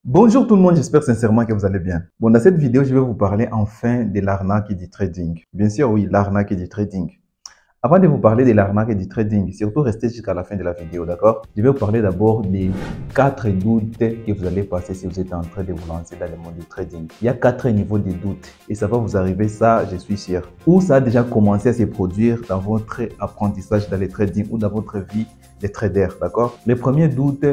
Bonjour tout le monde, j'espère sincèrement que vous allez bien. Bon, dans cette vidéo, je vais vous parler enfin de l'arnaque du trading. Bien sûr, oui, l'arnaque du trading. Avant de vous parler de l'arnaque du trading, surtout restez jusqu'à la fin de la vidéo, d'accord? Je vais vous parler d'abord des 4 doutes que vous allez passer si vous êtes en train de vous lancer dans le monde du trading. Il y a 4 niveaux de doutes et ça va vous arriver, ça, je suis sûr. Ou ça a déjà commencé à se produire dans votre apprentissage dans le trading ou dans votre vie de trader, d'accord? Le premier doute,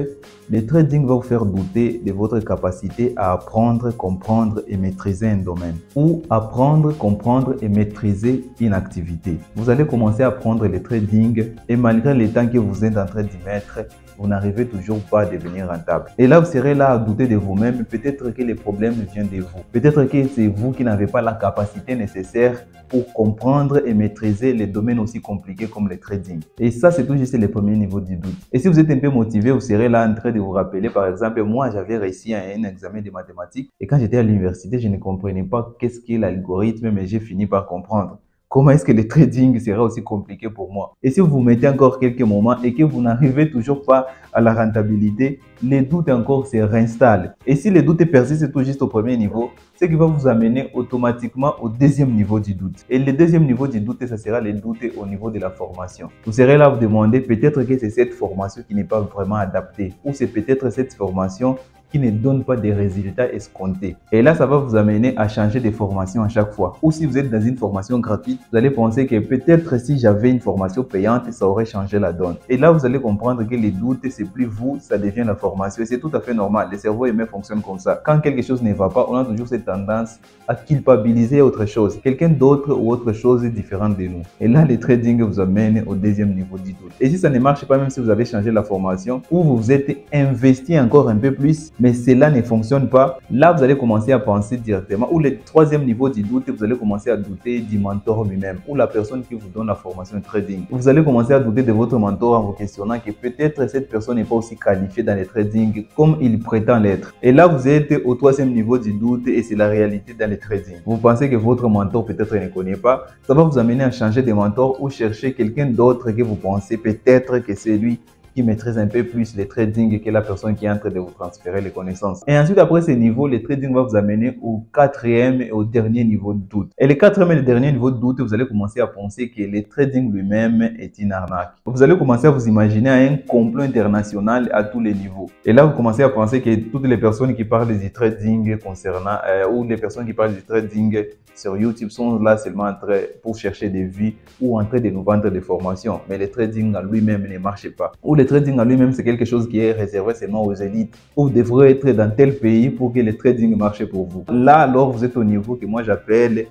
le trading va vous faire douter de votre capacité à apprendre, comprendre et maîtriser un domaine. Ou apprendre, comprendre et maîtriser une activité. Vous allez commencer à apprendre le trading et malgré le temps que vous êtes en train d'y mettre, vous n'arrivez toujours pas à devenir rentable. Et là, vous serez là à douter de vous-même. Peut-être que les problèmes viennent de vous. Peut-être que c'est vous qui n'avez pas la capacité nécessaire pour comprendre et maîtriser les domaines aussi compliqués comme le trading. Et ça, c'est tout juste le premier niveau du doute. Et si vous êtes un peu motivé, vous serez là en train de vous rappeler, par exemple, moi, j'avais réussi à un examen de mathématiques et quand j'étais à l'université, je ne comprenais pas qu'est-ce qu'est l'algorithme, mais j'ai fini par comprendre. Comment est-ce que le trading sera aussi compliqué pour moi? Et si vous mettez encore quelques moments et que vous n'arrivez toujours pas à la rentabilité, les doutes encore se réinstallent. Et si les doutes persistent tout juste au premier niveau, ce qui va vous amener automatiquement au deuxième niveau du doute. Et le deuxième niveau du doute, ça sera le doute au niveau de la formation. Vous serez là à vous demander peut-être que c'est cette formation qui n'est pas vraiment adaptée ou c'est peut-être cette formation qui ne donne pas des résultats escomptés. Et là, ça va vous amener à changer de formation à chaque fois. Ou si vous êtes dans une formation gratuite, vous allez penser que peut-être si j'avais une formation payante, ça aurait changé la donne. Et là, vous allez comprendre que les doutes, c'est plus vous, ça devient la formation. Et c'est tout à fait normal. Le cerveau humain fonctionne comme ça. Quand quelque chose ne va pas, on a toujours cette tendance à culpabiliser autre chose, quelqu'un d'autre ou autre chose différente de nous. Et là, le trading vous amène au deuxième niveau du doute. Et si ça ne marche pas, même si vous avez changé la formation ou vous vous êtes investi encore un peu plus, mais cela ne fonctionne pas, là vous allez commencer à penser directement, ou le troisième niveau du doute, vous allez commencer à douter du mentor lui-même ou la personne qui vous donne la formation de trading. Vous allez commencer à douter de votre mentor en vous questionnant que peut-être cette personne n'est pas aussi qualifiée dans le trading comme il prétend l'être. Et là vous êtes au troisième niveau du doute et c'est la réalité dans le trading. Vous pensez que votre mentor peut-être ne connaît pas, ça va vous amener à changer de mentor ou chercher quelqu'un d'autre que vous pensez peut-être que c'est lui qui maîtrise un peu plus le trading que la personne qui est en train de vous transférer les connaissances. Et ensuite, après ce niveau, le trading va vous amener au quatrième et au dernier niveau de doute. Et le quatrième et le dernier niveau de doute, vous allez commencer à penser que le trading lui-même est une arnaque. Vous allez commencer à vous imaginer un complot international à tous les niveaux. Et là, vous commencez à penser que toutes les personnes qui parlent du trading concernant, ou les personnes qui parlent du trading sur YouTube sont là seulement en train pour chercher des vues ou en train de nous vendre des formations. Mais le trading en lui-même ne marche pas. Ou le trading en lui-même, c'est quelque chose qui est réservé seulement aux élites. Vous devrez être dans tel pays pour que le trading marche pour vous. Là, alors, vous êtes au niveau que moi j'appelle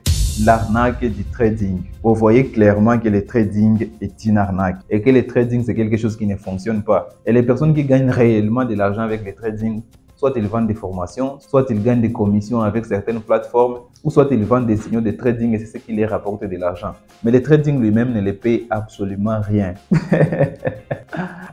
l'arnaque du trading. Vous voyez clairement que le trading est une arnaque et que le trading, c'est quelque chose qui ne fonctionne pas. Et les personnes qui gagnent réellement de l'argent avec le trading, soit ils vendent des formations, soit ils gagnent des commissions avec certaines plateformes, ou soit ils vendent des signaux de trading et c'est ce qui les rapporte de l'argent. Mais le trading lui-même ne les paye absolument rien.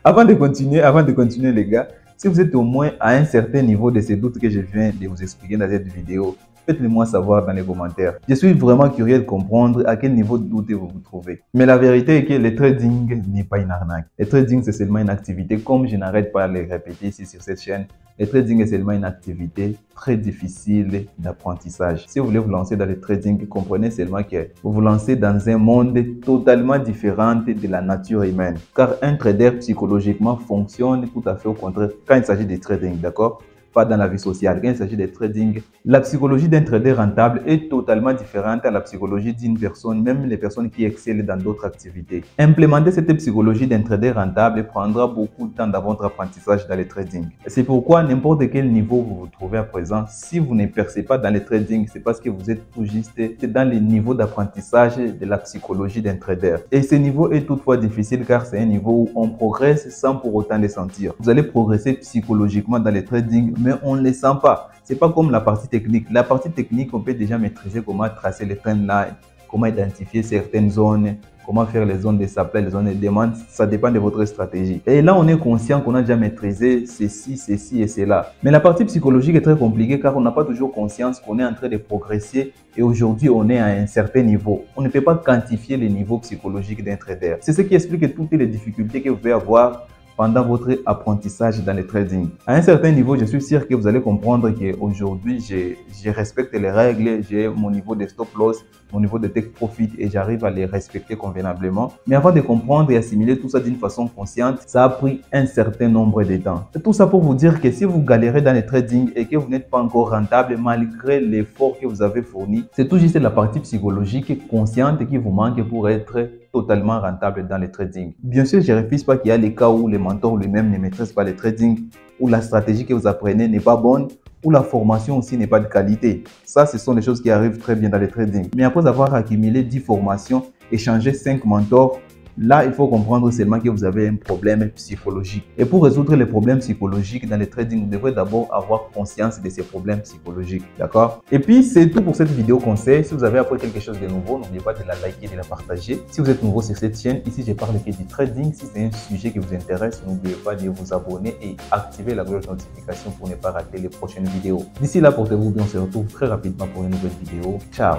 Avant de continuer les gars, si vous êtes au moins à un certain niveau de ces doutes que je viens de vous expliquer dans cette vidéo, faites-le moi savoir dans les commentaires. Je suis vraiment curieux de comprendre à quel niveau de doute vous vous trouvez. Mais la vérité est que le trading n'est pas une arnaque. Le trading, c'est seulement une activité, comme je n'arrête pas de le répéter ici sur cette chaîne. Le trading est seulement une activité très difficile d'apprentissage. Si vous voulez vous lancer dans le trading, comprenez seulement que vous vous lancez dans un monde totalement différent de la nature humaine. Car un trader psychologiquement fonctionne tout à fait au contraire quand il s'agit de trading, d'accord? Pas dans la vie sociale. Quand il s'agit de trading, la psychologie d'un trader rentable est totalement différente à la psychologie d'une personne, même les personnes qui excellent dans d'autres activités. Implémenter cette psychologie d'un trader rentable prendra beaucoup de temps dans votre apprentissage dans le trading. C'est pourquoi n'importe quel niveau vous vous trouvez à présent, si vous ne percez pas dans le trading, c'est parce que vous êtes tout juste dans le niveau d'apprentissage de la psychologie d'un trader. Et ce niveau est toutefois difficile car c'est un niveau où on progresse sans pour autant le sentir. Vous allez progresser psychologiquement dans le trading, mais on ne les sent pas. C'est pas comme la partie technique. La partie technique, on peut déjà maîtriser comment tracer les trendlines, comment identifier certaines zones, comment faire les zones de supply, les zones de demande. Ça dépend de votre stratégie. Et là, on est conscient qu'on a déjà maîtrisé ceci et cela. Mais la partie psychologique est très compliquée car on n'a pas toujours conscience qu'on est en train de progresser et aujourd'hui, on est à un certain niveau. On ne peut pas quantifier le niveau psychologique d'un trader. C'est ce qui explique toutes les difficultés que vous pouvez avoir pendant votre apprentissage dans le trading. À un certain niveau, je suis sûr que vous allez comprendre qu'aujourd'hui, je respecte les règles, j'ai mon niveau de stop loss, mon niveau de take profit et j'arrive à les respecter convenablement. Mais avant de comprendre et assimiler tout ça d'une façon consciente, ça a pris un certain nombre de temps. Et tout ça pour vous dire que si vous galérez dans le trading et que vous n'êtes pas encore rentable malgré l'effort que vous avez fourni, c'est tout juste la partie psychologique consciente qui vous manque pour être totalement rentable dans le trading. Bien sûr, je ne refuse pas qu'il y a les cas où les mentors lui-même ne maîtrisent pas le trading, où la stratégie que vous apprenez n'est pas bonne, où la formation aussi n'est pas de qualité. Ça, ce sont des choses qui arrivent très bien dans le trading. Mais après avoir accumulé 10 formations et changé 5 mentors, là, il faut comprendre seulement que vous avez un problème psychologique. Et pour résoudre les problèmes psychologiques dans le trading, vous devrez d'abord avoir conscience de ces problèmes psychologiques. D'accord? Et puis, c'est tout pour cette vidéo conseil. Si vous avez appris quelque chose de nouveau, n'oubliez pas de la liker et de la partager. Si vous êtes nouveau sur cette chaîne, ici, je parle que du trading. Si c'est un sujet qui vous intéresse, n'oubliez pas de vous abonner et activer la cloche de notification pour ne pas rater les prochaines vidéos. D'ici là, portez-vous bien. On se retrouve très rapidement pour une nouvelle vidéo. Ciao!